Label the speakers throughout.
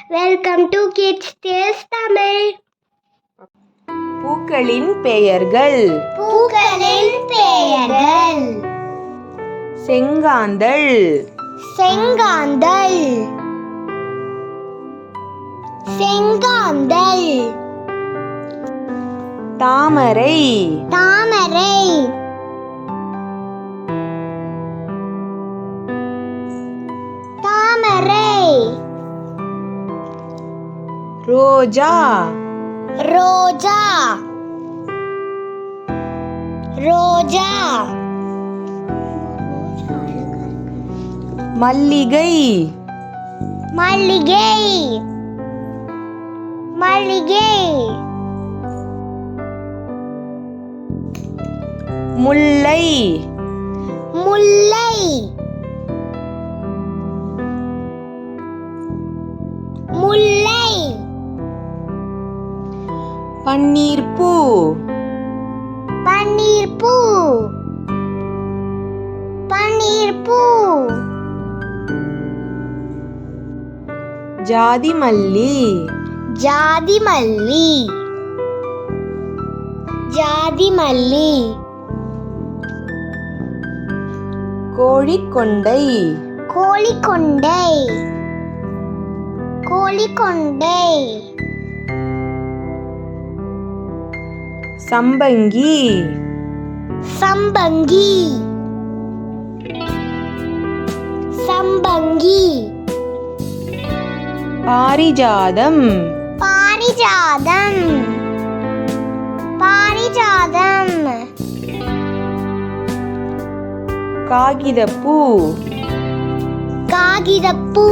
Speaker 1: Welcome to kids tales Tamil.
Speaker 2: பூக்களின் பெயர்கள்.
Speaker 1: பூக்களின் பெயர்கள்:
Speaker 2: செங்காந்தள்,
Speaker 1: செங்காந்தள், செங்காந்தள்.
Speaker 2: தாமரை,
Speaker 1: தாமரை, தாமரை.
Speaker 2: ரோஜா,
Speaker 1: ரோஜா, ரோஜா.
Speaker 2: மல்லிகை,
Speaker 1: மல்லிகை, மல்லிகை.
Speaker 2: முல்லை,
Speaker 1: முல்லை, முல்லை.
Speaker 2: பன்னீர்பூ,
Speaker 1: பன்னீர்பூ, பன்னீர்பூ.
Speaker 2: ஜாதிமல்லி,
Speaker 1: ஜாதிமல்லி, ஜாதிமல்லி.
Speaker 2: கோழிக்கொண்டை,
Speaker 1: கோழிக்கொண்டை, கோழிக்கொண்டை.
Speaker 2: சம்பங்கி,
Speaker 1: சம்பங்கி, சம்பங்கி.
Speaker 2: பாரிஜாதம்,
Speaker 1: பாரிஜாதம், பாரிஜாதம்.
Speaker 2: காகிதப்பூ,
Speaker 1: காகிதப்பூ,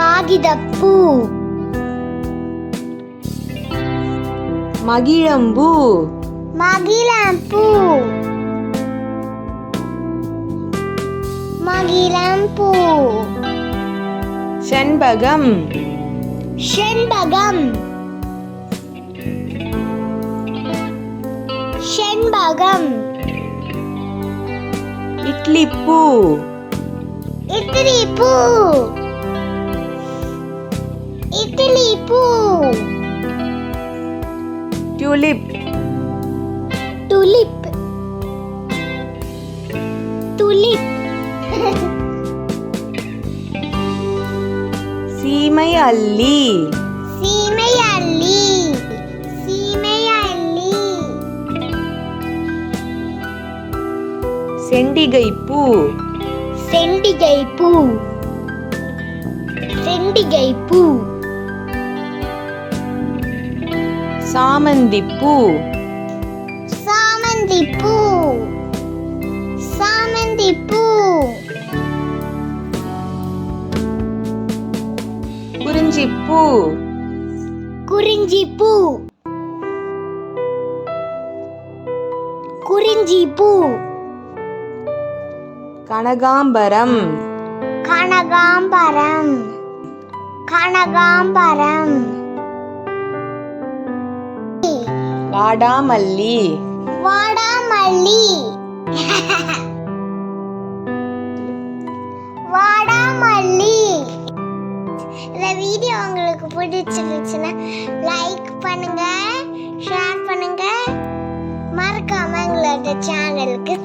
Speaker 1: காகிதப்பூ.
Speaker 2: மகிழம்பூ,
Speaker 1: மகிழம்பூ, மகிழம்பூ.
Speaker 2: செண்பகம்,
Speaker 1: செண்பகம், செண்பகம்.
Speaker 2: இட்லிப்பூ,
Speaker 1: இட்லிப்பூ, இட்லிப்பூ.
Speaker 2: Tulip,
Speaker 1: tulip, tulip.
Speaker 2: சீமை அல்லி,
Speaker 1: சீமை அல்லி, சீமை அல்லி.
Speaker 2: செண்டிகைப்பூ,
Speaker 1: செண்டிகைப்பூ, செண்டிகைப்பூ.
Speaker 2: சாமந்திப்பூ,
Speaker 1: சாமந்திப்பூ, சாமந்திப்பூ.
Speaker 2: குறிஞ்சிப்பூ,
Speaker 1: குறிஞ்சிப்பூ, குறிஞ்சிப்பூ.
Speaker 2: கனகாம்பரம்,
Speaker 1: கனகாம்பரம், கனகாம்பரம்.
Speaker 2: வாடாமல்லி,
Speaker 1: வாடாமல்லி, வாடாமல்லி. இந்த வீடியோ உங்களுக்கு பிடிச்சிருச்சுன்னா லைக் பண்ணுங்க, ஷேர் பண்ணுங்க, மறக்காம எங்களோட சேனலுக்கு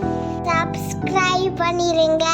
Speaker 1: சப்ஸ்கிரைப் பண்ணிருங்க.